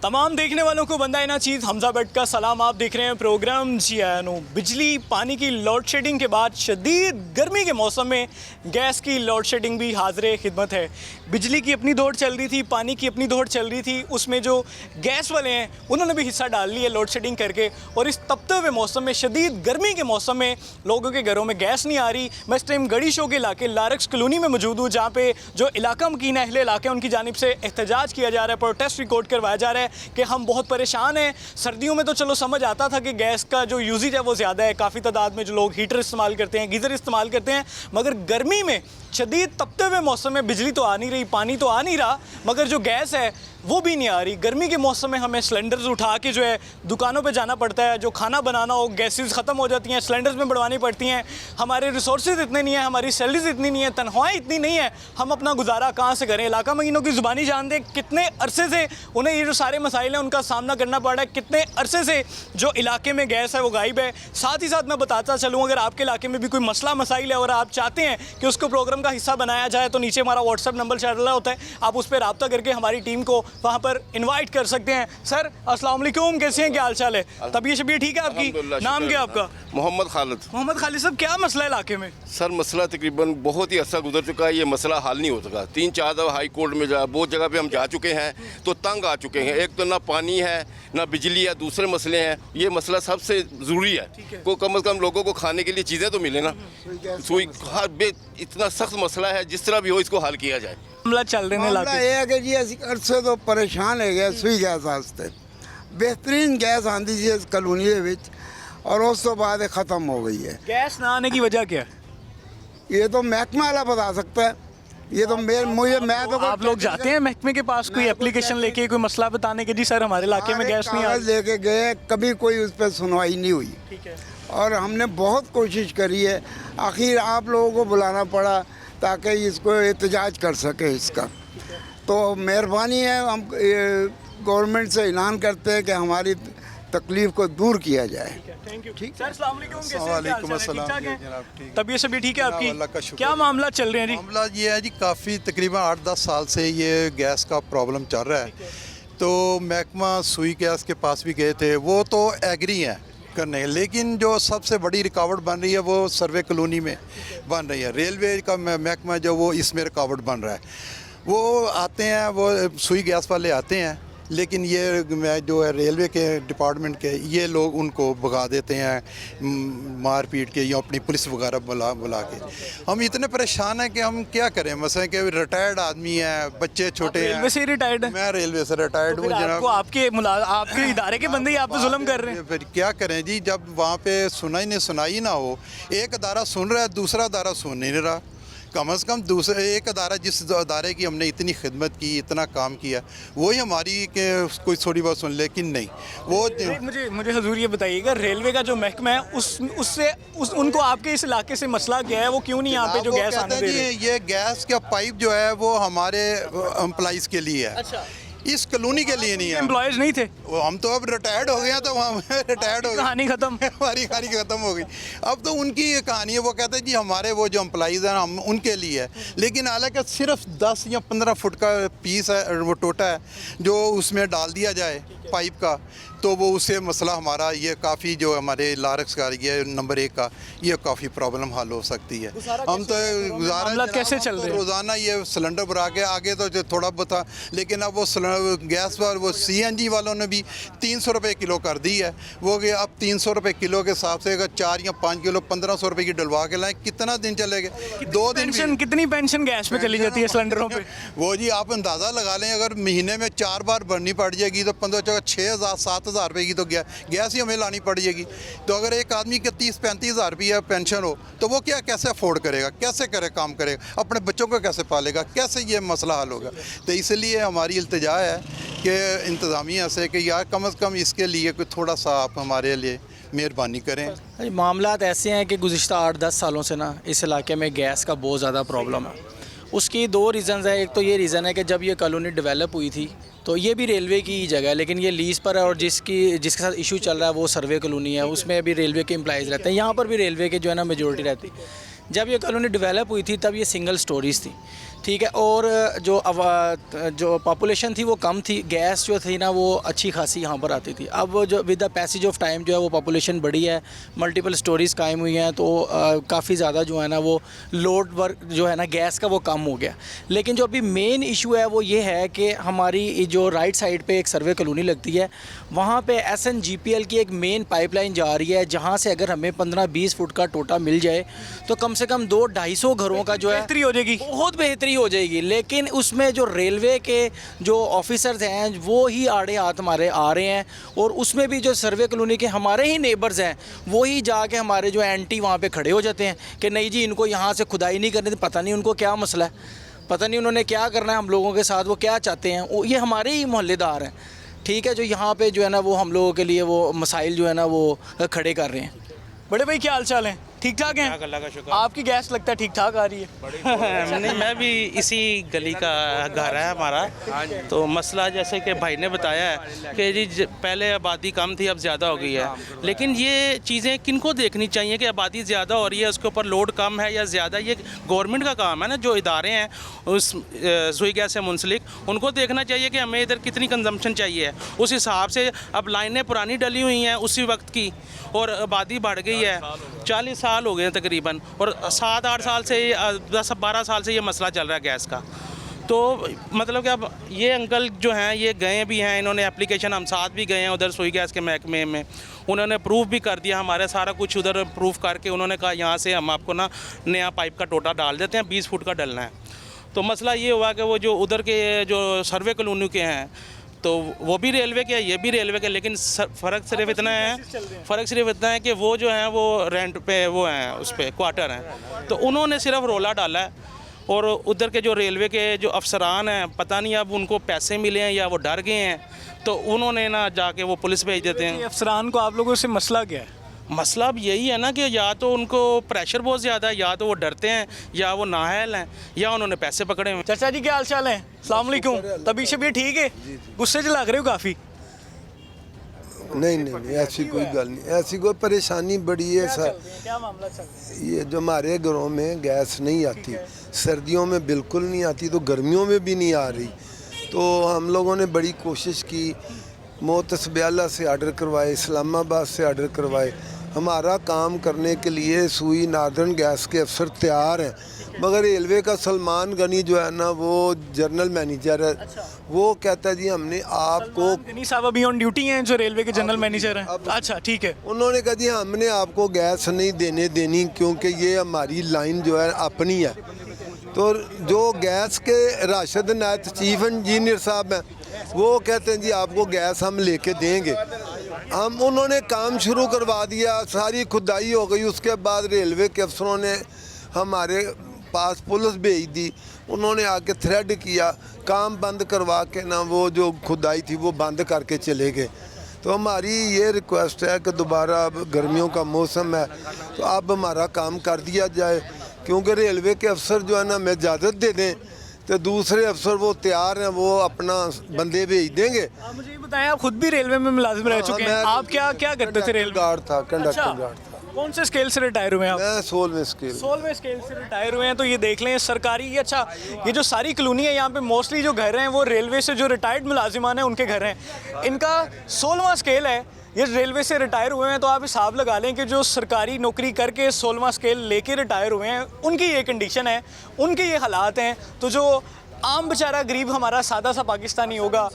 तमाम देखने वालों को बंदा ना चीज़ हमजा भट्ट का सलाम। आप देख रहे हैं प्रोग्राम जियानो। बिजली पानी की लोड शेडिंग के बाद शदीद गर्मी के मौसम में गैस की लोड शेडिंग भी हाज़िर खिदमत है। बिजली की अपनी दौड़ चल रही थी, पानी की अपनी दौड़ चल रही थी, उसमें जो गैस वाले हैं उन्होंने भी हिस्सा डाल लिया लोड शेडिंग करके। और इस तपते हुए मौसम में, शदीद गर्मी के मौसम में लोगों के घरों में गैस नहीं आ रही। मैं इस टाइम गढ़ी शो के इलाके लारक्स कॉलोनी में मौजूद हूँ, जहाँ पे जो इलाका मकीन अहले इलाके उनकी जानिब से एहतजाज किया जा रहा है, प्रोटेस्ट रिकॉर्ड करवाया जा रहा है कि हम बहुत परेशान हैं। सर्दियों में तो चलो समझ आता था कि गैस का जो यूजेज है वो ज़्यादा है, काफ़ी तादाद में जो लोग हीटर इस्तेमाल करते हैं, गीज़र इस्तेमाल करते हैं, मगर गर्मी में शदीद तपते हुए मौसम में बिजली तो आ नहीं रही, पानी तो आ नहीं रहा, मगर जो गैस है वो भी नहीं आ रही। गर्मी के मौसम में हमें सिलेंडर्स उठा के जो है दुकानों पे जाना पड़ता है। जो खाना बनाना हो, गैसेस ख़त्म हो जाती हैं, सिलेंडर्स में बढ़वानी पड़ती हैं। हमारे रिसोर्सेज इतने नहीं हैं, हमारी सैलरीज इतनी नहीं है, तनख्वाहें इतनी नहीं है, हम अपना गुजारा कहाँ से करें। इलाका मकीनों की ज़ुबानी जान दें, कितने अरसे से उन्हें ये जो सारे मसाइल हैं उनका सामना करना पड़ रहा है। कितने अरसे से जो इलाके में गैस है वो गायब है। साथ ही साथ मैं बताता चलूँ, अगर आपके इलाके में भी कोई मसला मसाइल है और आप चाहते हैं कि उसको प्रोग्राम का हिस्सा बनाया जाए, तो नीचे हमारा व्हाट्सअप नंबर चल रहा होता है, आप उस पर रब्ता करके हमारी टीम को वहाँ पर इनवाइट कर सकते हैं। सर अस्सलाम वालेकुम, कैसे हैं, क्या हाल चाल है? तबीयत शबीयत ठीक है आपकी? नाम क्या आपका? मोहम्मद खालिद। मोहम्मद खालिद साहब, क्या मसला है इलाके में? सर मसला तकरीबन बहुत ही अर्सा गुजर चुका है, ये मसला हल नहीं हो सका। 3-4 दफ़ा हाई कोर्ट में बहुत जगह पे हम जा चुके हैं, तो तंग आ चुके हैं। एक तो ना पानी है, ना बिजली है, दूसरे मसले हैं। ये मसला सबसे ज़रूरी है को कम से कम लोगों को खाने के लिए चीज़ें तो मिले ना। सुई इतना सख्त मसला है, जिस तरह भी हो इसको हल किया जाए। मामला चल रहे मामला ये है कि जी ਅਸੀਂ ਅਰਸੇ ਤੋਂ ਪਰੇਸ਼ਾਨ ਹੈਗੇ ਸੂਈ ਗੈਸ ਵਾਸਤੇ। बेहतरीन गैस आंदी थी इस कॉलोनी ਦੇ ਵਿੱਚ और उस तो बाद ख़त्म हो गई है। गैस ना आने की वजह क्या है? ये तो महकमा वाला बता सकता है। ये तो मैं तो आप लोग जाते हैं महकमे के पास कोई एप्लीकेशन लेके, कोई मसला बताने के, जी सर हमारे इलाके में गैस नहीं आ रही? लेके गए, कभी कोई उस पर सुनवाई नहीं हुई। ठीक है। और हमने बहुत कोशिश करी है, आखिर आप लोगों को बुलाना पड़ा ताकि इसको एहतजाज कर सके इसका। तो मेहरबानी है, हम गवर्नमेंट से ऐलान करते हैं कि हमारी तकलीफ को दूर किया जाए। Thank you. ठीक सर, अस्सलाम वालेकुम, कैसे हैं? वालेकुम अस्सलाम ठीक-ठाक हैं? जनाब, ठीक। तबीयत सभी ठीक है अल्लाह का आपकी? शुक्र क्या है। मामला चल रहे हैं जी? मामला ये है जी, काफ़ी तकरीबन 8-10 साल से ये गैस का प्रॉब्लम चल रहा है। तो महकमा सुई गैस के पास भी गए थे, वो तो एग्री हैं करने, लेकिन जो सबसे बड़ी रुकावट बन रही है वो सर्वे कॉलोनी में बन रही है। रेलवे का महकमा जो वो इसमें रुकावट बन रहा है। वो आते हैं, वो सुई गैस वाले आते हैं, लेकिन ये जो है रेलवे के डिपार्टमेंट के ये लोग उनको भगा देते हैं, मार पीट के या अपनी पुलिस वगैरह बुला के। हम इतने परेशान हैं कि हम क्या करें। मसलन कि रिटायर्ड आदमी है, बच्चे छोटे हैं। रेलवे से रिटायर्ड है? मैं रेलवे से रिटायर्ड हूँ जनाब। आपके इदारे के बंदे ही आप पे जुल्म कर रहे हैं। फिर क्या करें जी, जब वहाँ पे सुनाई ना हो। एक अदारा सुन रहा है, दूसरा अदारा सुन नहीं रहा। कम से कम दूसरे एक अदारा, जिस अदारे की हमने इतनी खिदमत की, इतना काम किया, वही हमारी के कोई थोड़ी बहुत सुन, लेकिन नहीं वो। मुझे हजूर ये बताइएगा, रेलवे का जो महकमा है उनको आपके इस इलाके से मसला क्या है? वो क्यों नहीं यहाँ पे जो गैस आने दे रहे हैं? ये गैस का पाइप जो है वो हमारे एम्प्लॉइज़ के लिए है। अच्छा, इस कॉलोनी के लिए नहीं है। एम्प्लॉयज़ नहीं थे? हम तो अब रिटायर्ड हो गए हैं, तो वहाँ रिटायर्ड हो गए, कहानी खत्म। हमारी कहानी खत्म हो गई। अब तो उनकी ये कहानी है, वो कहते हैं जी हमारे वो जो एम्प्लॉइज़ हैं हम उनके लिए है, लेकिन हालांकि सिर्फ 10 या 15 फुट का पीस है, वो टोटा है, जो उसमें डाल दिया जाए पाइप का, तो वो उससे मसला हमारा ये काफ़ी जो हमारे लारक्स का ये नंबर 1 का ये काफ़ी प्रॉब्लम हल हो सकती है। हम तो मामला कैसे चल रहे हैं? रोज़ाना ये सिलेंडर भरा के आगे तो जो थोड़ा बहुत था, लेकिन अब वो गैस पर वो CNG वालों ने भी 300 रुपये किलो कर दी है। वो कि अब 300 रुपये किलो के हिसाब से अगर 4 या 5 किलो 1500 रुपये की डलवा के लाएँ, कितना दिन चलेगा? 2 दिन। कितनी पेंशन गैस पे चली जाती है सिलेंडरों पे? वो जी आप अंदाज़ा लगा लें, अगर महीने में 4 बार भरनी पड़ जाएगी तो 15 अगर 6,000 7,000 रुपये की तो गैस ही हमें लानी पड़ेगी। तो अगर एक आदमी के 30-35 हज़ार रुपया पेंशन हो तो वो क्या कैसे अफोर्ड करेगा, कैसे करे काम करेगा, अपने बच्चों को कैसे पालेगा, कैसे ये मसला हल होगा। तो इसलिए हमारी इल्तिजा है कि इंतज़ामिया से कि यार कम से कम इसके लिए कोई थोड़ा सा आप हमारे लिए मेहरबानी करें। मामलात ऐसे हैं कि गुज़िश्ता 8-10 सालों से ना इस इलाके में गैस का बहुत ज़्यादा प्रॉब्लम है। उसकी 2 रीज़न्स है। एक तो ये रीज़न है कि जब ये कॉलोनी डेवलप हुई थी तो ये भी रेलवे की ही जगह है, लेकिन ये लीज़ पर है और जिसके साथ इशू चल रहा है वो सर्वे कॉलोनी है, उसमें अभी रेलवे के एम्प्लॉइज़ रहते हैं। यहाँ पर भी रेलवे के जो है ना मेजॉरिटी रहती। जब ये कॉलोनी डेवलप हुई थी तब ये सिंगल स्टोरीज़ थी, ठीक है, और जो पॉपुलेशन थी वो कम थी, गैस जो थी ना वो अच्छी खासी यहाँ पर आती थी। अब जो with the passage of time जो है वो पॉपुलेशन बढ़ी है, मल्टीपल स्टोरीज़ कायम हुई हैं, तो काफ़ी ज़्यादा जो है ना वो लोड वर्क जो है ना गैस का वो कम हो गया। लेकिन जो अभी मेन इशू है वो ये है कि हमारी जो राइट साइड पे एक सर्वे कॉलोनी लगती है, वहाँ पे SNGPL की एक मेन पाइपलाइन जा रही है, जहाँ से अगर हमें 15-20 फुट का टोटा मिल जाए तो कम से कम 200-250 घरों का जो है बेहतरी हो जाएगी, बहुत बेहतरी हो जाएगी। लेकिन उसमें जो रेलवे के जो ऑफिसर्स हैं वो ही आड़े हाथ हमारे आ रहे हैं, और उसमें भी जो सर्वे कॉलोनी के हमारे ही नेबर्स हैं वो ही जाके हमारे जो एंटी वहाँ पे खड़े हो जाते हैं कि नहीं जी इनको यहाँ से खुदाई नहीं करनी। पता नहीं उनको क्या मसला है, पता नहीं उन्होंने क्या करना है हम लोगों के साथ, वो क्या चाहते हैं। ये हमारे ही मोहल्लेदार हैं, ठीक है, जो यहाँ पे जो है ना वो हम लोगों के लिए वो मसाइल जो है ना वो खड़े कर रहे हैं। बड़े भाई क्या हाल चाल है? ठीक ठाक हैं? अल्लाह का शुक्र। आपकी गैस लगता है ठीक ठाक आ रही है। नहीं, मैं भी इसी गली का घर है हमारा। तो मसला जैसे कि भाई ने बताया है कि जी पहले आबादी कम थी अब ज़्यादा हो गई है, लेकिन ये चीज़ें किनको देखनी चाहिए कि आबादी ज़्यादा हो रही है, उसके ऊपर लोड कम है या ज़्यादा, ये गवर्नमेंट का काम है ना। जो इदारे हैं उस सुई गैस से मुंसलिक, उनको देखना चाहिए कि हमें इधर कितनी कंजम्पशन चाहिए है, उस हिसाब से। अब लाइनें पुरानी डली हुई हैं उसी वक्त की, और आबादी बढ़ गई है, 40 साल हो गए हैं तकरीबन, और 7-8 साल से 10-12 साल से ये मसला चल रहा है गैस का। तो मतलब कि अब ये अंकल जो हैं ये गए भी हैं, इन्होंने एप्लीकेशन, हम साथ भी गए हैं उधर सुई गैस के महकमे में, उन्होंने प्रूफ भी कर दिया हमारे, सारा कुछ उधर प्रूफ करके उन्होंने कहा यहाँ से हम आपको ना नया पाइप का टोटा डाल देते हैं, 20 फुट का डलना है। तो मसला ये हुआ कि वो जो उधर के जो सर्वे कॉलोनी के हैं तो वो भी रेलवे के है, ये भी रेलवे के, लेकिन फ़र्क सिर्फ इतना है कि वो जो हैं वो रेंट पे वो हैं, उस पर क्वार्टर हैं, तो उन्होंने सिर्फ रोला डाला है। और उधर के जो रेलवे के जो अफसरान हैं, पता नहीं अब उनको पैसे मिले हैं या वो डर गए हैं, तो उन्होंने ना जाके वो पुलिस भेज देते हैं। अफसरान को आप लोगों से मसला क्या है? मसला अब यही है ना कि या तो उनको प्रेशर बहुत ज़्यादा है, या तो वो डरते हैं, या वो नाअहल हैं, या उन्होंने पैसे पकड़े हुए हैं। चाचा जी क्या हाल चाल है? अस्सलाम वालेकुम। तबीयत शबीयत ठीक है? गुस्से से लग रहे हो काफ़ी। नहीं ऐसी कोई गल नहीं, ऐसी कोई परेशानी बड़ी है सर। क्या मामला चल रहा है? ये जो हमारे घरों में गैस नहीं आती, सर्दियों में बिल्कुल नहीं आती, तो गर्मियों में भी नहीं आ रही। तो हम लोगों ने बड़ी कोशिश की, मोतसब्याला से आर्डर करवाए, इस्लामाबाद से आर्डर करवाए। हमारा काम करने के लिए सुई नार्दर्न गैस के अफसर तैयार हैं, मगर रेलवे का सलमान गनी जो है ना वो जनरल मैनेजर है, वो कहता है जी हमने आपको, गनी साहब अभी ऑन ड्यूटी हैं जो रेलवे के जनरल मैनेजर हैं। अच्छा ठीक है। उन्होंने कहा जी हमने आपको गैस नहीं देनी क्योंकि ये हमारी लाइन जो है अपनी है। तो जो गैस के राशिद नायत चीफ इंजीनियर साहब हैं वो कहते हैं जी आपको गैस हम लेके देंगे। उन्होंने काम शुरू करवा दिया, सारी खुदाई हो गई। उसके बाद रेलवे के अफसरों ने हमारे पास पुलिस भेज दी, उन्होंने आके थ्रेड किया, काम बंद करवा के ना वो जो खुदाई थी वो बंद करके चले गए। तो हमारी ये रिक्वेस्ट है कि दोबारा अब गर्मियों का मौसम है तो अब हमारा काम कर दिया जाए, क्योंकि रेलवे के अफसर जो है ना हमें इजाज़त दे दें तो दूसरे अफसर वो तैयार हैं, वो अपना बंदे भेज देंगे। आप मुझे ये बताएं, आप खुद भी रेलवे में मुलाजिम रह चुके हैं, आप क्या करते थे रेलवे? गार्ड था, कंडक्टर अच्छा, गार्ड था। कौन से स्केल से रिटायर हुए हैं आप? मैं 16वें स्केल। 16वें स्केल से रिटायर हुए हैं। तो ये देख लें सरकारी, ये अच्छा ये जो सारी कॉलोनी है यहाँ पे मोस्टली जो घर हैं वो रेलवे से जो रिटायर्ड मुलाजिमान हैं उनके घर हैं। इनका 16वां स्केल है, ये रेलवे से रिटायर हुए हैं। तो आप हिसाब लगा लें कि जो सरकारी नौकरी करके 16वां स्केल लेके रिटायर हुए हैं उनकी ये कंडीशन है, उनके ये हालात हैं। तो जो आम बेचारा गरीब हमारा सादा सा पाकिस्तानी होगा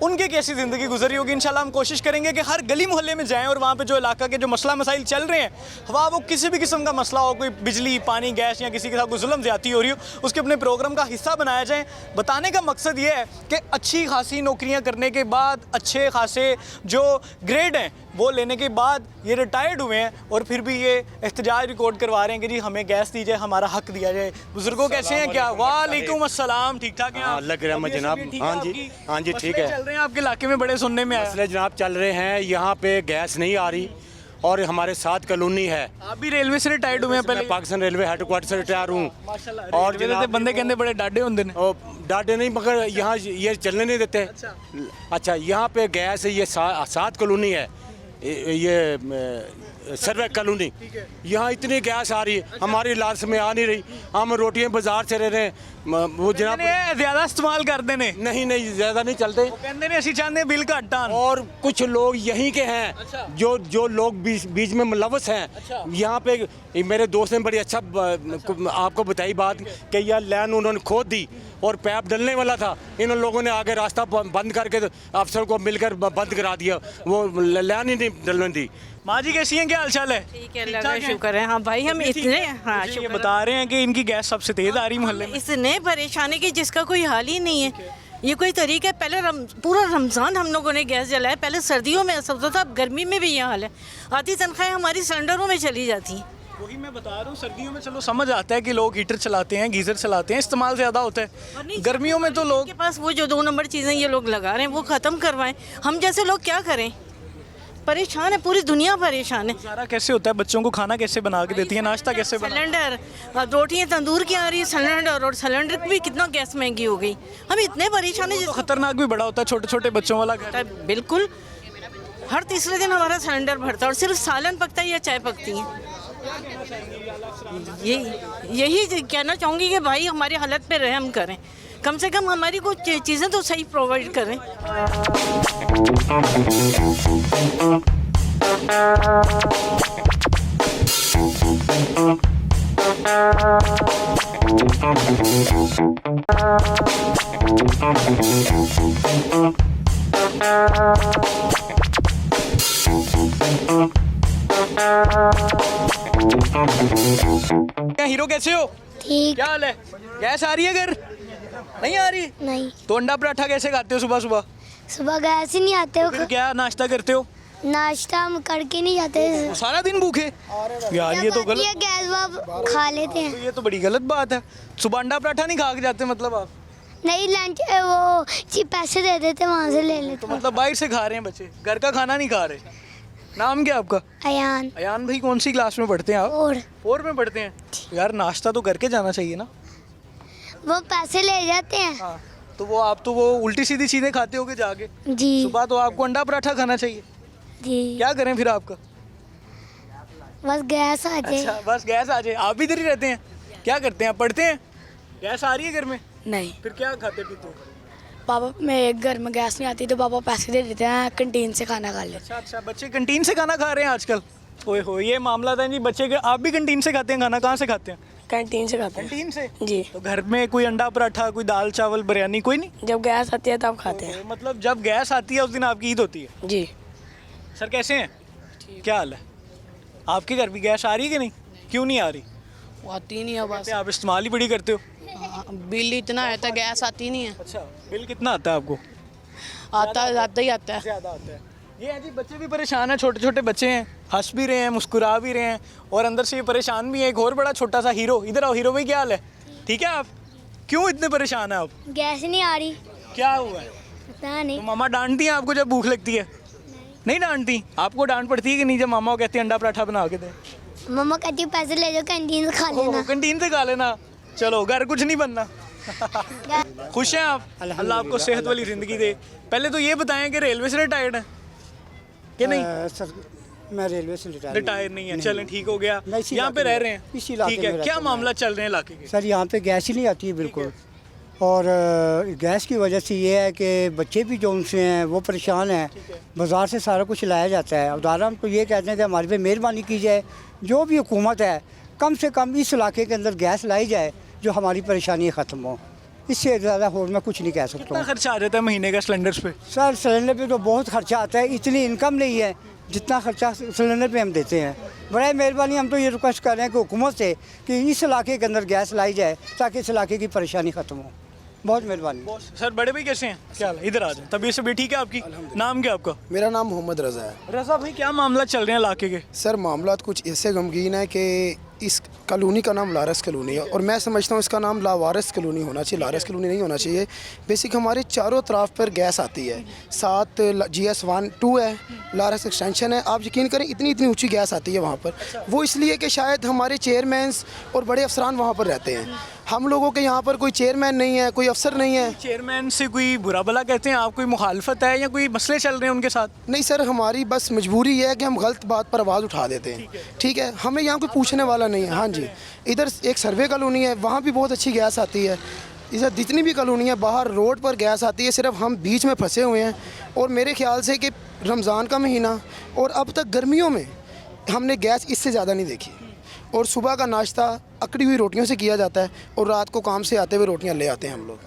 उनकी कैसी ज़िंदगी गुजरी होगी। इंशाल्लाह हम कोशिश करेंगे कि हर गली मोहल्ले में जाएं और वहाँ पे जो इलाका के जो मसला मसाइल चल रहे हैं, वहाँ वो किसी भी किस्म का मसला हो, कोई बिजली पानी गैस या किसी के साथ कोई जुल्म ज़्यादती हो रही हो, उसके अपने प्रोग्राम का हिस्सा बनाया जाए। बताने का मकसद ये है कि अच्छी खासी नौकरियाँ करने के बाद, अच्छे खासे जो ग्रेड हैं वो लेने के बाद ये रिटायर्ड हुए हैं और फिर भी ये एहतजाज रिकॉर्ड करवा रहे हैं कि जी हमें गैस दी जाए, हमारा हक दिया जाए। बुजुर्गों कैसे हैं क्या? वालेकुम अस्सलाम, ठीक ठाक हैं आप? लग रहा है तबीयत जनाब। शबीयत ठीक है हाँ जी, आपकी? हाँ जी, ठीक मसले है। चल रहे हैं आपके इलाके में, बड़े सुनने में आया। मसले जनाब चल रहे हैं, यहाँ पे गैस नहीं आ रही और हमारे साथ कॉलोनी है। आप भी रेलवे से रिटायर्ड हुए हैं पहले? मैं पाकिस्तान रेलवे हेडक्वार्टर से रिटायर हूँ। माशाल्लाह। और रेलवे जनाब दे बंदे कहते बड़े डाडे होंगे ने। और डाटे नहीं, मगर यहाँ ये चलने नहीं देते। अच्छा, यहाँ पे गैस ये सात कॉलोनी है, ये सर्वे कॉलोनी, यहाँ इतनी गैस आ रही है, हमारी लाश में आ नहीं रही। हम रोटियाँ बाजार से रह रहे हैं, वो जनाब ज़्यादा इस्तेमाल करते ने, नहीं ज़्यादा नहीं चलते। कहते ने असी चाहते हैं बिल घट आन। और कुछ लोग यहीं के हैं जो लोग बीच में मुलव्वस हैं। यहाँ पे मेरे दोस्त ने बड़ी अच्छा आपको बताई बात कि यह लाइन उन्होंने खोद दी और पैप डलने वाला था, इन लोगों ने आगे रास्ता बंद करके अफसर को मिलकर बंद करा दिया, वो लाइन ही नहीं डलने दी। माँ जी कैसी हैं, क्या हाल चाल है? ठीक है, अल्लाह का शुक्र है। हाँ भाई, हम इतने हाँ ये शुक्र बता रहे हैं कि इनकी गैस सबसे तेज आ रही मोहल्ले में। इतने परेशानी की जिसका कोई हाल ही नहीं है। ये कोई तरीका है? पहले पूरा रमज़ान हम लोगों ने गैस जलाया। पहले सर्दियों में ऐसा होता था, अब गर्मी में भी ये हाल है। आधी तनख्वाहें हमारी सिलेंडरों में चली जाती हैं। वही मैं बता रहा हूँ, सर्दियों में चलो समझ आता है कि लोग हीटर चलाते हैं, गीज़र चलाते हैं, इस्तेमाल ज़्यादा होता है। गर्मियों में तो लोग के पास वो जो 2 नंबर चीज़ें ये लोग लगा रहे हैं वो ख़त्म करवाएं। हम जैसे लोग क्या करें? परेशान है, पूरी दुनिया परेशान है। गुजारा कैसे होता है? बच्चों को खाना कैसे बना के देती है, नाश्ता कैसे बना? सिलेंडर, रोटियां तंदूर की आ रही है, सिलेंडर, और सिलेंडर भी कितना गैस महंगी हो गई। हम इतने परेशान है। तो खतरनाक भी बड़ा होता है, छोटे छोटे बच्चों वाला घर। बिल्कुल, हर तीसरे दिन हमारा सिलेंडर भरता है और सिर्फ सालन पकता है या चाय पकती है। यही कहना चाहूँगी कि भाई हमारी हालत पे रहम करें, कम से कम हमारी कुछ चीज़ें तो सही प्रोवाइड करें। क्या हीरो कैसे हो? ठीक। क्या हाल है? गैस आ रही है घर? नहीं आ रही? नहीं, तो अंडा पराठा कैसे खाते हो सुबह सुबह? सुबह गैस ही नहीं आते हो। फिर क्या नाश्ता करते हो? नाश्ता हम करके नहीं जाते। सारा दिन भूखे? यार ये तो जब आती गलत, है गैस वो खा लेते तो हैं। ये तो बड़ी गलत बात है। सुबह अंडा पराठा नहीं खा के जाते मतलब आप? नहीं, लंच वो जी पैसे दे देते, वहाँ से ले लेते। तो मतलब बाहर से खा रहे हैं बच्चे, घर का खाना नहीं खा रहे। नाम क्या आपका? अयान। अयान भाई, कौन सी क्लास में पढ़ते हैं आप? और 4 में पढ़ते हैं। यार नाश्ता तो करके जाना चाहिए ना। वो पैसे ले जाते हैं। हाँ, तो वो आप तो वो उल्टी सीधी चीज़ें खाते होगे जाके। जी सुबह तो आपको अंडा पराठा खाना चाहिए। जी, क्या करें फिर आपका? बस गैस आ जाए। अच्छा, बस गैस आ जाए। आप भी इधर ही रहते हैं? क्या करते हैं, पढ़ते हैं? गैस आ रही है घर में? नहीं, फिर क्या खाते पीते हो? पापा मेरे घर में गैस नहीं आती तो पापा पैसे दे देते हैं, कैंटीन से खाना खा लेते अच्छा अच्छा, बच्चे कैंटीन से खाना खा रहे हैं आजकल? ओए हो, ये मामला था जी बच्चे के। आप भी कैंटीन से खाते हैं खाना? कहाँ से खाते हैं? हैं। कैंटीन से खाते हैं कैंटीन से? जी। तो घर में कोई अंडा पराठा, कोई दाल चावल बिरयानी कोई नहीं? जब गैस आती है तब खाते हैं। मतलब जब गैस आती है उस दिन आपकी ईद होती है? जी। सर कैसे हैं? क्या हाल है? आपके घर भी गैस आ रही है कि नहीं? क्यों नहीं आ रही? वो आती नहीं है बस। आप इस्तेमाल ही बड़ी करते हो। बिल इतना आता है, गैस आती नहीं है। अच्छा, बिल कितना आता है आपको? आता ज़्यादा ही आता है। ज़्यादा आता है। ये है जी, बच्चे भी परेशान हैं, छोटे छोटे बच्चे हैं, हंस भी रहे हैं, मुस्कुरा भी रहे हैं और अंदर से ये परेशान भी है। एक और बड़ा छोटा सा हीरो, इधर आओ। हीरो भाई क्या हाल है? ठीक है आप? क्यों इतने परेशान हैं आप? गैस ही नहीं आ रही। क्या हुआ है? पता नहीं। तो मामा डांटती हैं आपको जब भूख लगती है? नहीं डांटती? आपको डांट पड़ती है कि नहीं जब मामा को कहती है अंडा पराठा बना के दे? मम्मा कहती है पैसे ले जाओ, कैंटीन से खा लेना। कैंटीन से खा लेना। चलो, घर कुछ नहीं बनना। खुश हैं आप? अल्लाह आपको सेहत वाली ज़िंदगी दे। पहले तो ये बताएं कि रेलवे से रिटायर्ड हैं कि नहीं? सर मैं रेलवे से रिटायर नहीं है, चलें ठीक हो गया। मैं इसी यहाँ पे इलाके रह में- रहे हैं? इसी इलाके ठीक है, में क्या रहता हूँ मामला चल रहे हैं इलाके के? सर यहाँ पे गैस ही नहीं आती है बिल्कुल। और गैस की वजह से ये है कि बच्चे भी जो उनसे हैं वो परेशान हैं। बाज़ार से सारा कुछ लाया जाता है। उदाहरण तो ये कहते हैं कि हमारे पे मेहरबानी की जाए, जो भी हुकूमत है कम से कम इस इलाके के अंदर गैस लाई जाए जो हमारी परेशानी ख़त्म हो। इससे ज़्यादा और मैं कुछ नहीं कह सकता कितना हूँ। खर्चा आ जाता है महीने का सिलेंडर्स पे? सर सिलेंडर पे तो बहुत खर्चा आता है, इतनी इनकम नहीं है जितना खर्चा सिलेंडर पे हम देते हैं। बड़ा मेहरबानी, हम तो ये रिक्वेस्ट कर रहे हैं कि हुकूमत से कि इस इलाके के अंदर गैस लाई जाए ताकि इस इलाके की परेशानी ख़त्म हो। बहुत मेहरबानी। सर बड़े भाई कैसे हैं? क्या हाल है? इधर आ जाए। तबीयत से भी ठीक है आपकी? नाम क्या आपका? मेरा नाम मोहम्मद रज़ा है। रज़ा भाई क्या मामला चल रहे हैं इलाके के? सर मामला कुछ ऐसे गमगीन है कि इस कॉलोनी का नाम लारस कॉलोनी है और मैं समझता हूँ इसका नाम लावारस कॉलोनी होना चाहिए, लारस कॉलोनी नहीं होना चाहिए। बेसिक हमारे चारों तरफ पर गैस आती है, साथ GS1 2 है, लारस एक्सटेंशन है। आप यकीन करें इतनी इतनी ऊंची गैस आती है वहाँ पर। वो इसलिए कि शायद हमारे चेयरमैन्स और बड़े अफसरान वहाँ पर रहते हैं। हम लोगों के यहाँ पर कोई चेयरमैन नहीं है, कोई अफसर नहीं है। चेयरमैन से कोई बुरा भला कहते हैं आप? कोई मुखालफत है या कोई मसले चल रहे हैं उनके साथ? नहीं सर, हमारी बस मजबूरी है कि हम गलत बात पर आवाज़ उठा देते हैं। ठीक है, हमें यहाँ कोई पूछने वाला नहीं है। हाँ जी, इधर एक सर्वे कॉलोनी है, वहाँ भी बहुत अच्छी गैस आती है। इधर जितनी भी कॉलोनी है बाहर रोड पर गैस आती है, सिर्फ हम बीच में फंसे हुए हैं। और मेरे ख्याल से कि रमज़ान का महीना और अब तक गर्मियों में हमने गैस इससे ज़्यादा नहीं देखी। और सुबह का नाश्ता अकड़ी हुई रोटियों से किया जाता है और रात को काम से आते हुए रोटियां ले आते हैं हम लोग।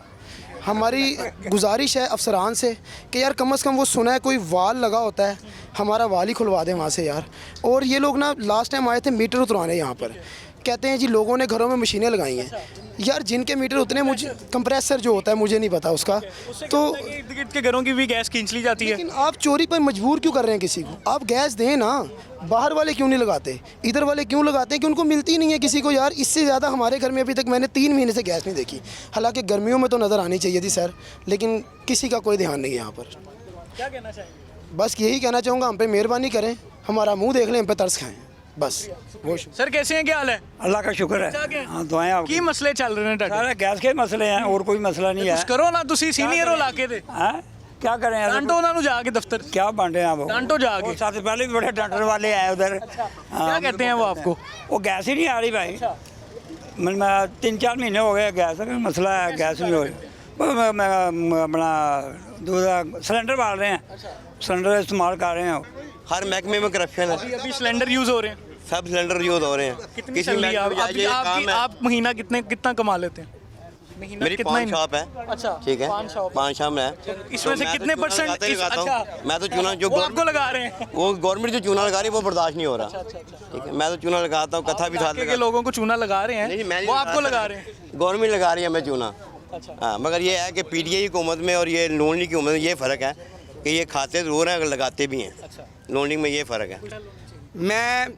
हमारी गुजारिश है अफसरान से कि यार कम से कम वो सुना है, कोई वाल लगा होता है हमारा वाल ही खुलवा दें वहाँ से यार। और ये लोग ना लास्ट टाइम आए थे मीटर उतरवाने यहाँ पर, कहते हैं जी लोगों ने घरों में मशीनें लगाई हैं। यार जिनके मीटर उतने, मुझे कंप्रेसर जो होता है मुझे नहीं पता उसका, तो इर्द गिर्द के घरों की भी गैस खींच ली जाती है। लेकिन आप चोरी पर मजबूर क्यों कर रहे हैं किसी को? आप गैस दें ना, बाहर वाले क्यों नहीं लगाते, इधर वाले क्यों लगाते हैं कि उनको मिलती नहीं है किसी को। यार इससे ज़्यादा हमारे घर में अभी तक मैंने 3 महीने से गैस नहीं देखी। हालांकि गर्मियों में तो नज़र आनी चाहिए थी सर, लेकिन किसी का कोई ध्यान नहीं है यहाँ पर। क्या कहना चाहेंगे? बस यही कहना चाहूँगा, हम पे मेहरबानी करें, हमारा मुँह देख लें, हम पे तरस खाएँ बस। वो सर कैसे हैं, क्या हाल है? अल्लाह का शुक्र है। हाँ दुआएं आपकी। की मसले चल रहे हैं? सारे गैस के मसले हैं और कोई मसला नहीं है। कुछ करो ना, तुसी सीनियर हो लाके दे। हाँ क्या करें यार, डांटो उन्होंने जाके दफ्तर। क्या बांटे हैं आप? डांटो जाके। और सबसे पहले भी बड़े डॉक्टर वाले आए उधर। क्या कहते हैं वो आपको? वो गैस ही नहीं आ रही भाई। मैं 3-4 महीने हो गए, गैस का मसला है, गैस नहीं हो रही। मैं अपना दूसरा सिलेंडर बाल रहे हैं, सिलेंडर इस्तेमाल कर रहे हैं। हर महकमे में करप्शन है। अभी सिलेंडर यूज हो रहे हैं, सब सिलेंडर यूज हो रहे हैं। कितनी चल रही है? आप महीना कितना कमा लेते हैं? महीना मेरी कितना 5 शॉप है। अच्छा ठीक है, 5 शॉप है। इसमें से कितने % अच्छा मैं तो चूना जो वो आपको लगा रहे हैं? वो गवर्नमेंट जो चूना लगा रही है वो बर्दाश्त नहीं हो रहा। ठीक है, मैं तो चूना लगाता हूँ, कथा भी साथ के लोगों को चूना लगा रहे हैं, वो आपको लगा रहे हैं? गवर्नमेंट लगा रही है, मैं चूना। हाँ, मगर ये है कि PTI की हुकूमत में और ये लोनली की हुकूमत में ये फ़र्क है कि ये खाते ज़रूर हैं, अगर लगाते भी हैं। लोनली में ये फ़र्क है। मैं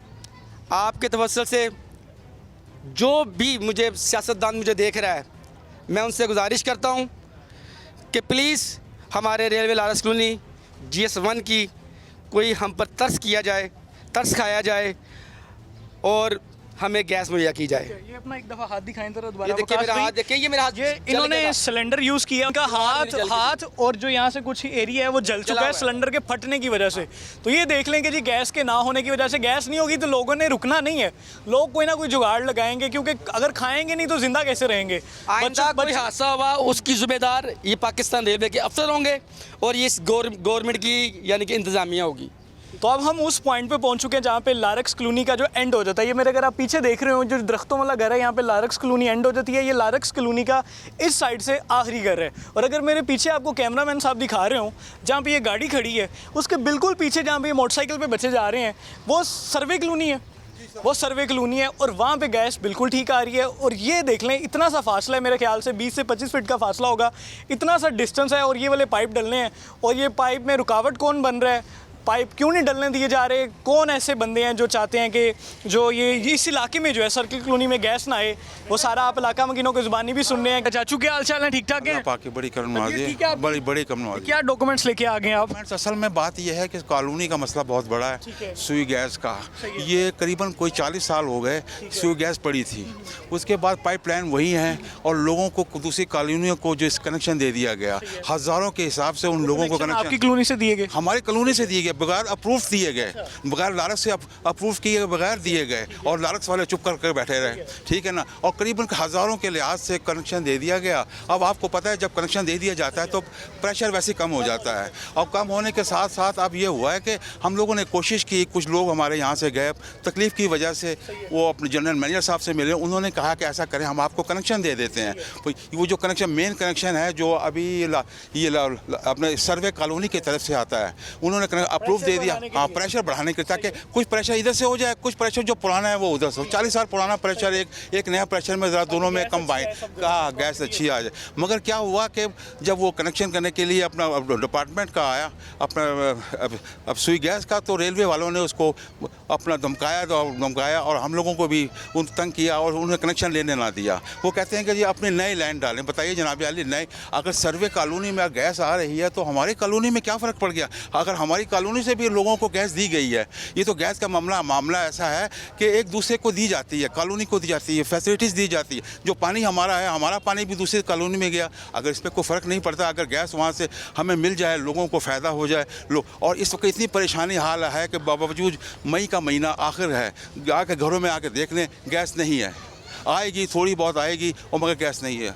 आपके तवस्सुल से जो भी मुझे सियासतदान मुझे देख रहा है, मैं उनसे गुजारिश करता हूं कि प्लीज़ हमारे रेलवे लारस कॉलोनी GS1 की कोई हम पर तरस किया जाए, तरस खाया जाए और हमें गैस मुहैया की जाए। ये अपना एक दफ़ा हाथ दिखाएं जरा दोबारा। ये देखिए मेरा हाथ, देखिए ये मेरा हाथ। ये इन्होंने सिलेंडर यूज़ किया, उनका हाथ और जो यहाँ से कुछ एरिया है वो जल चुका है सिलेंडर के फटने की वजह से। तो ये देख लें कि जी गैस के ना होने की वजह से, गैस नहीं होगी तो लोगों ने रुकना नहीं है, लोग कोई ना कोई जुगाड़ लगाएंगे, क्योंकि अगर खाएंगे नहीं तो जिंदा कैसे रहेंगे? आइंदा कोई हादसा हुआ उसकी जिम्मेदार ये पाकिस्तान रेलवे के अफसर होंगे और ये इस गवर्नमेंट की यानी कि इंतज़ामिया होगी। तो अब हम उस पॉइंट पे पहुंच चुके हैं जहाँ पे लारक्स कॉलोनी का जो एंड हो जाता है। ये मेरे अगर आप पीछे देख रहे हो, जो दरख्तों वाला घर है, यहाँ पे लारक्स कॉलोनी एंड हो जाती है। ये लारक्स कॉलोनी का इस साइड से आखिरी घर है। और अगर मेरे पीछे आपको कैमरामैन साहब दिखा रहे हो, जहाँ पे ये गाड़ी खड़ी है उसके बिल्कुल पीछे जहाँ पे ये मोटरसाइकिल पे बच्चे जा रहे हैं, वो सर्वे कॉलोनी है, वो सर्वे कॉलोनी है। और वहाँ पे गैस बिल्कुल ठीक आ रही है। और ये देख लें, इतना सा फासला है, मेरे ख्याल से 20 से 25 फीट का फासला होगा, इतना सा डिस्टेंस है। और ये वाले पाइप डलने हैं, और ये पाइप में रुकावट कौन बन रहा है, पाइप क्यों नहीं डलने दिए जा रहे? कौन ऐसे बंदे हैं जो चाहते हैं कि जो ये इस इलाके में जो है सर्किल कॉलोनी में गैस ना आए? वो सारा आप इलाका मकीनों की ज़ुबानी भी सुन रहे हैं। चाचू क्या हाल चाल है? ठीक ठाक है? बड़ी बड़ी कम नवाजी। क्या डॉक्यूमेंट्स लेके आ गए आप? असल में बात यह है कि कॉलोनी का मसला बहुत बड़ा है। सुई गैस का ये करीबन कोई 40 साल हो गए सुई गैस पड़ी थी, उसके बाद पाइपलाइन वही है और लोगों को दूसरी कॉलोनियों को जो कनेक्शन दे दिया गया, हज़ारों के हिसाब से उन लोगों को कनेक्शन आपकी कॉलोनी से दिए गए? हमारी कॉलोनी से दिए गए। बगैर अप्रूव दिए गए, बगैर लालच से अप्रूव किए बगैर दिए गए, और लालच वाले चुप कर बैठे रहे, ठीक है ना। और करीबन हज़ारों के लिहाज से कनेक्शन दे दिया गया। अब आपको पता है जब कनेक्शन दे दिया जाता है तो प्रेशर वैसे कम हो जाता है, और कम होने के साथ साथ अब ये हुआ है कि हम लोगों ने कोशिश की, कुछ लोग हमारे यहाँ से गए, तकलीफ़ की वजह से वो अपने जनरल मैनेजर साहब से मिले, उन्होंने कहा कि ऐसा करें हम आपको कनेक्शन दे देते हैं। वो जो कनेक्शन मेन कनेक्शन है जो अभी अपने सर्वे कॉलोनी की तरफ से आता है, उन्होंने अप्रूव दे दिया। हाँ, प्रेशर बढ़ाने के, ताकि कुछ प्रेशर इधर से हो जाए, कुछ प्रेशर जो पुराना है वो उधर से हो। 40 साल पुराना प्रेशर एक नया प्रेशर में ज़रा दोनों में कंबाइन कहा गैस अच्छी आ जाए। मगर क्या हुआ कि जब वो कनेक्शन करने के लिए अपना डिपार्टमेंट का आया अपना अब सुई गैस का, तो रेलवे वालों ने उसको अपना धमकाया और हम लोगों को भी उन तंग किया और उन्हें कनेक्शन लेने ना दिया। वो कहते हैं कि जी अपने नए लाइन डालें। बताइए जनाब अली, नए अगर सर्वे कॉलोनी में गैस आ रही है तो हमारी कॉलोनी में क्या फ़र्क पड़ गया? अगर हमारी कॉलोनी से भी लोगों को गैस दी गई है, ये तो गैस का मामला ऐसा है कि एक दूसरे को दी जाती है, कॉलोनी को दी जाती है, फैसिलिटीज़ दी जाती है। जो पानी हमारा है, हमारा पानी भी दूसरी कॉलोनी में गया, अगर इस पर कोई फ़र्क नहीं पड़ता, अगर गैस वहाँ से हमें मिल जाए, लोगों को फ़ायदा हो जाए। और इस वक्त इतनी परेशानी हाल है कि बावजूद मई का महीना आखिर है, आके घरों में आके देख लें, गैस नहीं है। आएगी, थोड़ी बहुत आएगी, और मगर गैस नहीं है।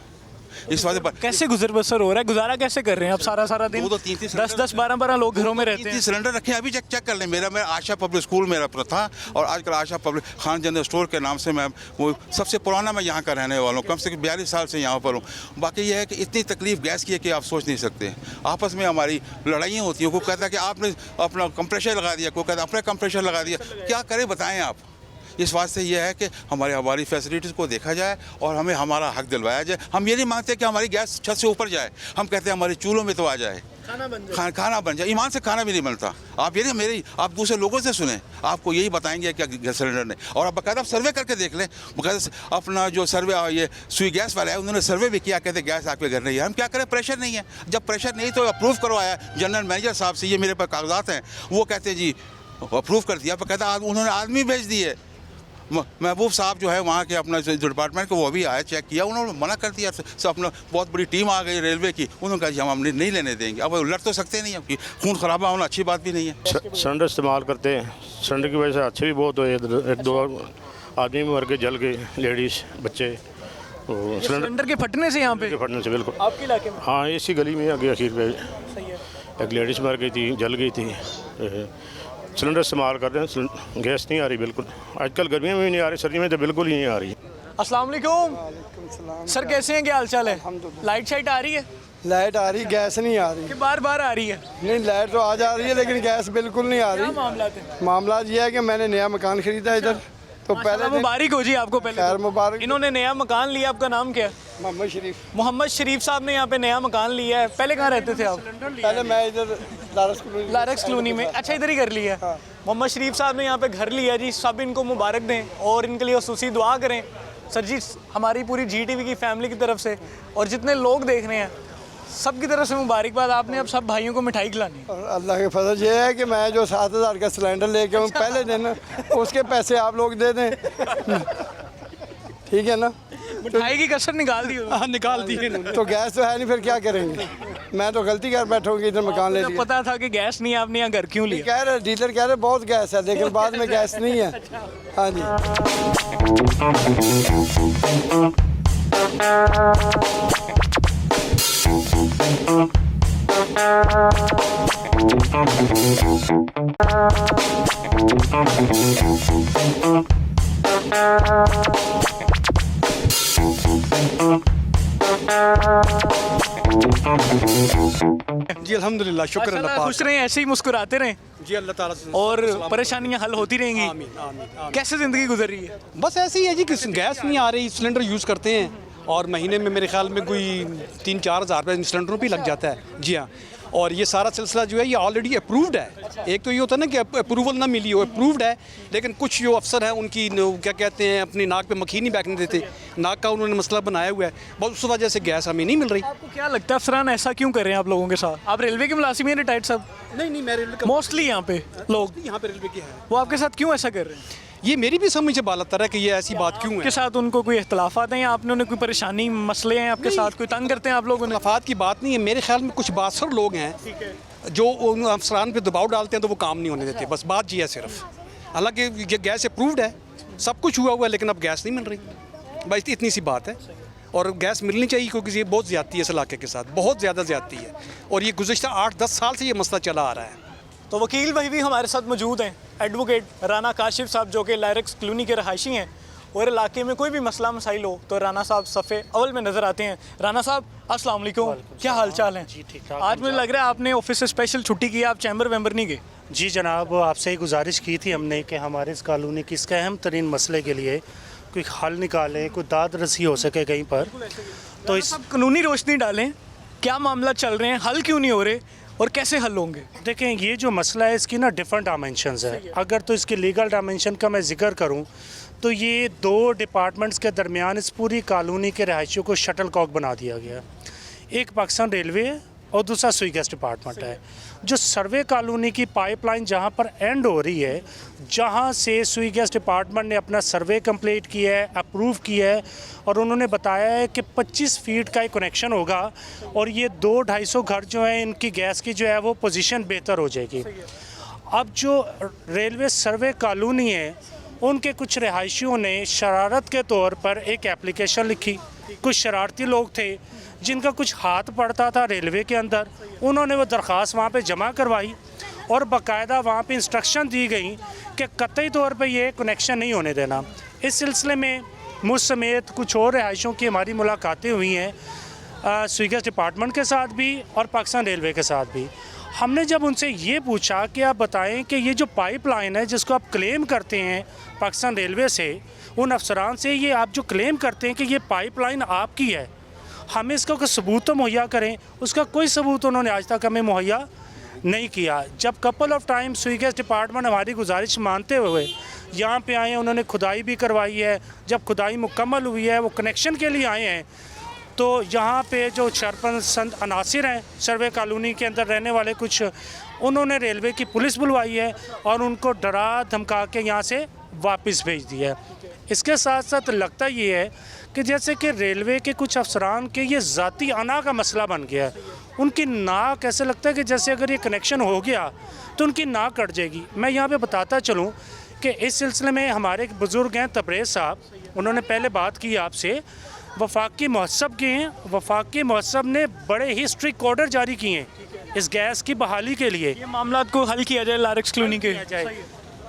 इस बात पर कैसे गुजर बसर हो रहा है, गुजारा कैसे कर रहे हैं आप सारा दिन? 10-10 12-12 लोग घरों में रहते हैं। सिलेंडर रखे हैं, अभी चेक कर लें। मेरा आशा पब्लिक स्कूल मेरा था, और आजकल आशा पब्लिक खान जनरल स्टोर के नाम से मैं वो सबसे पुराना मैं यहाँ का रहने वाला हूँ, कम से कम 42 साल से यहाँ पर हूँ। बाकी यह है कि इतनी तकलीफ गैस की है कि आप सोच नहीं सकते। आपस में हमारी लड़ाइयाँ होती हैं। कोई कहता है कि आपने अपना कंप्रेशर लगा दिया, कोई कहता है अपना कंप्रेशर लगा दिया। क्या करें बताएं आप? इस वास्ते यह है कि हमारी फैसिलिटीज़ को देखा जाए और हमें हमारा हक दिलवाया जाए। हम ये नहीं मांगते कि हमारी गैस छत से ऊपर जाए, हम कहते हैं हमारे चूल्हों में तो आ जाए, खाना बन जाए। ईमान से खाना भी नहीं बनता। आप ये नहीं आप दूसरे लोगों से सुने, आपको यही बताएंगे कि गैस सिलेंडर ने। और आप बाकायदा सर्वे करके देख लें, बाकायदा अपना जो सर्वे ये सुई गैस वाला है उन्होंने सर्वे भी किया, कहते गैस आपके घर नहीं है। हम क्या करें, प्रेशर नहीं है। जब प्रेशर नहीं तो अप्रूव करवाया जनरल मैनेजर साहब से, ये मेरे पास कागजात हैं, वो कहते हैं जी अप्रूव कर दिया। बाकायदा उन्होंने आदमी भेज दिए, महबूब साहब जो है वहाँ के अपना डिपार्टमेंट को, वो भी आया, चेक किया, उन्होंने मना कर दिया। सब अपना बहुत बड़ी टीम आ गई रेलवे की, उन्होंने कहा जी हम नहीं लेने देंगे। अब लड़ तो सकते नहीं, अब खून खराबा होना अच्छी बात भी नहीं है। सिलेंडर इस्तेमाल करते हैं, सिलेंडर की वजह से हादसे भी बहुत हुए, 1-2 आदमी मर गए, जल गए, लेडीज़ बच्चे। सिलेंडर के फटने से, यहाँ पे फटने से बिल्कुल आपके इलाके में? हाँ, इसी गली में आगे आखिर पे एक लेडीज़ मर गई थी, जल गई थी। सिलेंडर इस्तेमाल करते हैं, गैस नहीं आ रही बिल्कुल। आजकल गर्मियों में भी नहीं आ रही, सर्दियों में तो बिल्कुल ही नहीं आ रही। अस्सलाम वालेकुम सर, कैसे हैं, क्या हाल चाल है? लाइट शाइट आ रही है? लाइट आ रही, गैस नहीं आ रही। कि बार आ रही है? नहीं, लाइट तो आ जा रही है लेकिन गैस बिल्कुल नहीं आ रही। मामला ये है कि मैंने नया मकान खरीदा इधर, तो पहले मुबारक हो जी आपको। पहले खैर मुबारक। इन्होंने नया मकान लिया, आपका नाम क्या है? मोहम्मद शरीफ साहब ने यहाँ पे नया मकान लिया है। पहले कहाँ रहते थे आप? पहले मैं इधर लारक्स कॉलोनी में। अच्छा, इधर ही कर लिया। मोहम्मद शरीफ साहब ने यहाँ पे घर लिया जी, सब इनको मुबारक दें और इनके लिए खुसूसी दुआ करें सर जी, हमारी पूरी GTV की फैमिली की तरफ से, और जितने लोग देख रहे हैं सब की तरफ से मुबारकबाद। आपने अब सब भाइयों को मिठाई खिलानी। और अल्लाह के फजल ये है कि मैं जो 7000 का सिलेंडर लेके आऊँ पहले दिन, उसके पैसे आप लोग दे दें, ठीक है ना? मिठाई की कसर निकाल दी। हाँ, निकाल दी। तो गैस तो है नहीं, फिर क्या करेंगे? मैं तो गलती कर बैठूंगी, इधर मकान ले लिया। पता था कि गैस नहीं, आपने यहाँ घर क्यों लिया? कह रहे डीलर कह रहे बहुत गैस है, लेकिन बाद में गैस नहीं है। हाँ जी। जी अल्हम्दुलिल्लाह, शुक्र अल्लाह पाक। खुश रहें, ऐसे ही मुस्कुराते रहें जी, अल्लाह ताला से, और परेशानियां हल होती रहेंगी। कैसे ज़िंदगी गुजर रही है? बस ऐसे ही है जी, गैस नहीं आ रही, सिलेंडर यूज़ करते हैं और महीने में मेरे ख्याल में कोई 3-4 हज़ार रुपये सिलेंडरों पर लग जाता है। जी हाँ, और ये सारा सिलसिला जो है ये ऑलरेडी अप्रूव्ड है। एक तो ये होता है ना कि अप्रूवल ना मिली हो, अप्रूव्ड है, लेकिन कुछ जो अफसर हैं उनकी क्या कहते हैं, अपनी नाक पे मक्खी नहीं बैठने देते, नाक का उन्होंने मसला बनाया हुआ है, बस उस वजह से गैस हमें नहीं मिल रही। आपको क्या लगता है अफसरान ऐसा क्यों कर रहे हैं आप लोगों के साथ? आप रेलवे के मुलाजिम हैं रिटायर्ड साहब? नहीं, मैं रेलवे का मोस्टली यहाँ पे लोग यहाँ पे रेलवे के हैं। वो आपके साथ क्यों ऐसा कर रहे हैं? ये मेरी भी समझ से बाला तर है कि ये ऐसी बात क्यों है। के साथ उनको कोई इख्तलाफात हैं या आपने उन्हें कोई परेशानी मसले हैं आपके साथ, कोई तंग करते हैं आप लोग? इख्तलाफात की बात नहीं है, मेरे ख्याल में कुछ बासर लोग हैं जो उन अफसरान पे दबाव डालते हैं तो वो काम नहीं होने देते, बस बात ये है सिर्फ। हालांकि ये गैस अप्रूव्ड है, सब कुछ हुआ है, लेकिन अब गैस नहीं मिल रही, बस इतनी सी बात है। और गैस मिलनी चाहिए क्योंकि ये बहुत ज़्यादती है इस इलाके के साथ, बहुत ज़्यादा ज़्यादती है, और ये गुज़श्ता 8-10 साल से ये मसला चला आ रहा है। तो वकील भाई भी हमारे साथ मौजूद हैं, एडवोकेट राना काशिफ साहब जो कि लायरक्स कॉलोनी के रहायशी हैं, और इलाके में कोई भी मसला मसाइल हो तो राना साहब सफ़े अव्वल में नज़र आते हैं। राना साहब अस्सलाम वालेकुम, क्या हाल चाल है? जी ठीक ठाक। आज मुझे लग रहा है आपने ऑफिस से स्पेशल छुट्टी की, आप चैम्बर वेम्बर नहीं गए? जी जनाब, आपसे ही गुजारिश की थी हमने कि हमारे इस कॉलोनी की इसके अहम तरीन मसले के लिए कोई हल निकालें, कोई दाद रसी हो सके कहीं पर, तो इस कानूनी रोशनी डालें, क्या मामला चल रहे हैं, हल क्यों नहीं हो रहे और कैसे हल होंगे? देखें, ये जो मसला है इसकी ना डिफरेंट डायमेंशंस है। अगर तो इसकी लीगल डायमेंशन का मैं जिक्र करूं तो ये 2 डिपार्टमेंट्स के दरमियान इस पूरी कॉलोनी के रहायशियों को शटल कॉक बना दिया गया। एक पाकिस्तान रेलवे है और दूसरा सुई गैस डिपार्टमेंट है। जो सर्वे कॉलोनी की पाइपलाइन जहाँ पर एंड हो रही है, जहाँ से सुई गैस डिपार्टमेंट ने अपना सर्वे कंप्लीट किया है, अप्रूव किया है, और उन्होंने बताया है कि 25 फीट का एक कनेक्शन होगा और ये 200-250 घर जो हैं इनकी गैस की जो है वो पोजीशन बेहतर हो जाएगी। अब जो रेलवे सर्वे कॉलोनी है उनके कुछ रिहायशियों ने शरारत के तौर पर एक एप्लीकेशन लिखी। कुछ शरारती लोग थे जिनका कुछ हाथ पड़ता था रेलवे के अंदर, उन्होंने वो दरख्वास्त वहाँ पे जमा करवाई और बाकायदा वहाँ पे इंस्ट्रक्शन दी गई कि कतई तौर पे ये कनेक्शन नहीं होने देना। इस सिलसिले में मुझ समेत कुछ और रिहायशियों की हमारी मुलाकातें हुई हैं सुई गैस डिपार्टमेंट के साथ भी और पाकिस्तान रेलवे के साथ भी। हमने जब उनसे ये पूछा कि आप बताएं कि ये जो पाइपलाइन है जिसको आप क्लेम करते हैं पाकिस्तान रेलवे से, उन अफसरान से, ये आप जो क्लेम करते हैं कि ये पाइपलाइन आपकी है, हमें इसका कोई सबूत तो मुहैया करें। उसका कोई सबूत उन्होंने आज तक हमें मुहैया नहीं किया। जब कपल ऑफ टाइम सुई गैस डिपार्टमेंट हमारी गुजारिश मानते हुए यहाँ पे आए हैं, उन्होंने खुदाई भी करवाई है। जब खुदाई मुकम्मल हुई है, वो कनेक्शन के लिए आए हैं, तो यहाँ पे जो शरपसंद अनासिर हैं सर्वे कॉलोनी के अंदर रहने वाले कुछ, उन्होंने रेलवे की पुलिस बुलवाई है और उनको डरा धमका के यहाँ से वापस भेज दिया है। इसके साथ साथ लगता ये है कि जैसे कि रेलवे के कुछ अफसरान के ये ज़ाती अना का मसला बन गया है। उनकी नाक ऐसे लगता है कि जैसे अगर ये कनेक्शन हो गया तो उनकी नाक कट जाएगी। मैं यहाँ पे बताता चलूँ कि इस सिलसिले में हमारे एक बुज़ुर्ग हैं तबरेज़ साहब, उन्होंने पहले बात की आपसे, वफाकी महसब के हैं। वफाकी महसब ने बड़े ही स्ट्रिक्ट ऑर्डर जारी किए हैं इस गैस की बहाली के लिए। ये मामला को हल किया जाए लायरक्स कॉलोनी के जाए।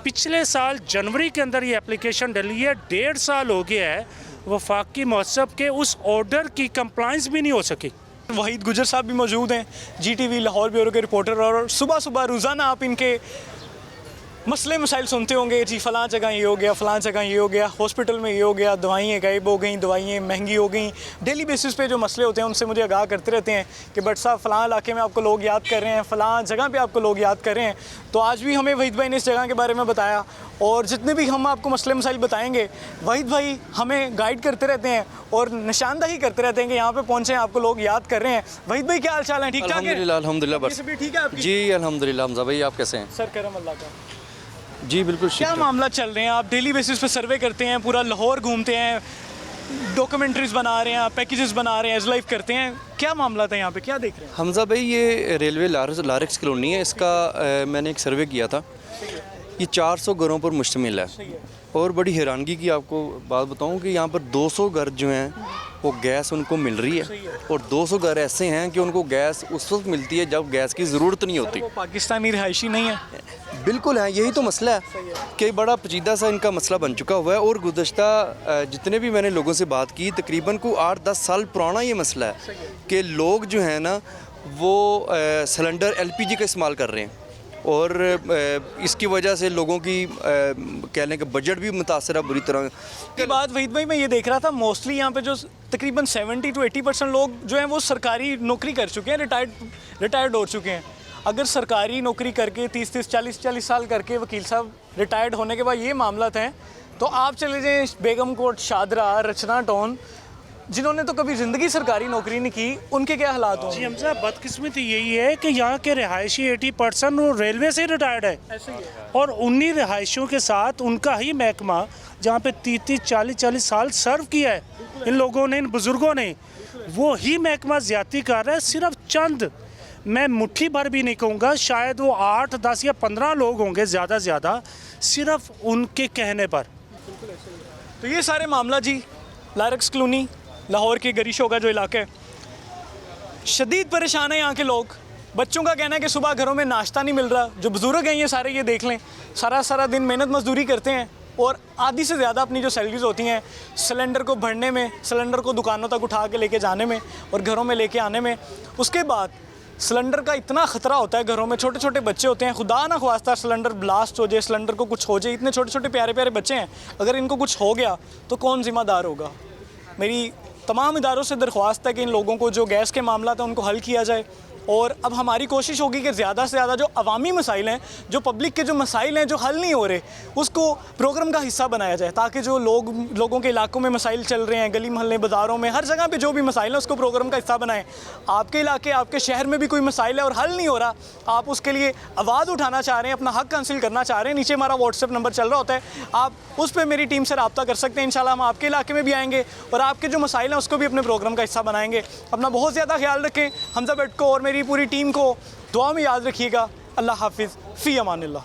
पिछले साल जनवरी के अंदर ये एप्लीकेशन डली है, 1.5 साल हो गया है, वफाकी महसब के उस ऑर्डर की कंप्लाइंस भी नहीं हो सकी। वहीद गुजर साहब भी मौजूद हैं, GTV लाहौर ब्यूरो के रिपोर्टर, और सुबह सुबह रोज़ाना आप इनके मसले मसाइल सुनते होंगे। जी फ़लाँ जगह ये हो गया, फ़लाँ जगह ये हो गया, हॉस्पिटल में ये हो गया, दवाइयाँ गायब हो गई, दवाइयाँ महंगी हो गई। डेली बेसिस पे जो मसले होते हैं उनसे मुझे आगाह करते रहते हैं कि बट साहब फ़लाँ इलाके में आपको लोग याद कर रहे हैं, फ़लाँ जगह पे आपको लोग याद कर रहे हैं। तो आज भी हमें वहीद भाई ने इस जगह के बारे में बताया, और जितने भी हम आपको मसले मसाइल बताएंगे वहीद भाई हमें गाइड करते रहते हैं और निशानदही करते रहते हैं कि यहाँ पे पहुँचे, आपको लोग याद कर रहे हैं। वहीद भाई क्या हाल चाल है? ठीक ठाक है? अल्हम्दुलिल्लाह बस ठीक है आपकी? जी अल्हम्दुलिल्लाह। हमजा भाई आप कैसे हैं? सर करम अल्लाह का। जी बिल्कुल। क्या मामला चल रहे हैं? आप डेली बेसिस पे सर्वे करते हैं, पूरा लाहौर घूमते हैं, डॉक्यूमेंट्रीज बना रहे हैं, पैकेजेस बना रहे हैं, एज लाइफ करते हैं, क्या मामला था यहाँ पे, क्या देख रहे हैं? हमजा भाई ये रेलवे लारक्स कॉलोनी है, इसका मैंने एक सर्वे किया था। ये 400 घरों पर मुश्तमिल है, और बड़ी हैरानगी की आपको बात बताऊं कि यहाँ पर 200 घर जो हैं वो गैस उनको मिल रही है, और 200 घर ऐसे हैं कि उनको गैस उस वक्त मिलती है जब गैस की ज़रूरत नहीं होती। वो पाकिस्तानी रिहायशी नहीं है? बिल्कुल है, यही तो मसला है कि बड़ा पेचीदा सा इनका मसला बन चुका हुआ है। और गुज़श्ता जितने भी मैंने लोगों से बात की, तकरीबन को 8-10 साल पुराना ये मसला है कि लोग जो हैं ना वो सिलेंडर LPG का इस्तेमाल कर रहे हैं, और इसकी वजह से लोगों की कहने का बजट भी मुतासर है बुरी तरह। के बाद वहीद भाई मैं ये देख रहा था मोस्टली यहाँ पे जो तकरीबन 70 to 80% लोग जो हैं वो सरकारी नौकरी कर चुके हैं, रिटायर्ड हो चुके हैं। अगर सरकारी नौकरी करके 30-30, 40-40 साल करके वकील साहब रिटायर्ड होने के बाद ये मामला है, तो आप चले जाएँ बेगम कोट, शादरा, रचना टाउन, जिन्होंने तो कभी ज़िंदगी सरकारी नौकरी नहीं की, उनके क्या हालात होंगे? जी हमसा, बदकिस्मती यही है कि यहाँ के रिहायशी 80% वो रेलवे से रिटायर्ड है, और उन्हीं रिहायशियों के साथ उनका ही महकमा जहाँ पे 30-40 साल सर्व किया है इन लोगों ने, इन बुज़ुर्गों ने, वो ही महकमा ज़्यादती कर रहा है। सिर्फ चंद, मैं मुट्ठी भर भी नहीं कहूँगा, शायद वो 8, 10 या 15 लोग होंगे ज़्यादा से ज़्यादा, सिर्फ उनके कहने पर। तो ये सारे मामला जी लारक्स कॉलोनी, लाहौर के गरिशों का जो इलाका है, शदीद परेशान है यहाँ के लोग। बच्चों का कहना है कि सुबह घरों में नाश्ता नहीं मिल रहा। जो बुज़ुर्ग हैं ये सारे, ये देख लें, सारा दिन मेहनत मजदूरी करते हैं और आधी से ज़्यादा अपनी जो सैलरीज होती हैं सिलेंडर को भरने में, सिलेंडर को दुकानों तक उठा के लेके जाने में और घरों में लेके आने में। उसके बाद सिलेंडर का इतना ख़तरा होता है घरों में, छोटे छोटे बच्चे होते हैं, खुदा ना ख्वास्ता सिलेंडर ब्लास्ट हो जाए, सिलेंडर को कुछ हो जाए, इतने छोटे छोटे प्यारे प्यारे बच्चे हैं, अगर इनको कुछ हो गया तो कौन ज़िम्मेदार होगा? मेरी तमाम इदारों से दरख्वास्त है कि इन लोगों को जो गैस के मामला था उनको हल किया जाए। और अब हमारी कोशिश होगी कि ज़्यादा से ज़्यादा जो अवामी मसाइल हैं, जो पब्लिक के जो मसाइल हैं जो हल नहीं हो रहे, उसको प्रोग्राम का हिस्सा बनाया जाए, ताकि जो लोगों के इलाकों में मसाइल चल रहे हैं, गली मोहल्ले बाज़ारों में, हर जगह पे जो भी मसाइल हैं उसको प्रोग्राम का हिस्सा बनाएं। आपके इलाके, आपके शहर में भी कोई मसाइल है और हल नहीं हो रहा, आप उसके लिए आवाज़ उठाना चाह रहे हैं, अपना हक हासिल करना चाह रहे हैं, नीचे हमारा व्हाट्सएप नंबर चल रहा होता है, आप उस पर मेरी टीम से रब्ता कर सकते हैं। इंशाल्लाह हम आपके इलाके में भी आएंगे और आपके जो मसाइल हैं उसको भी अपने प्रोग्राम का हिस्सा बनाएंगे। अपना बहुत ज़्यादा ख्याल रखें। हमजा भट्ट को और मेरी पूरी टीम को दुआ में याद रखिएगा। अल्लाह हाफिज़, फ़ी अमानिल्लाह।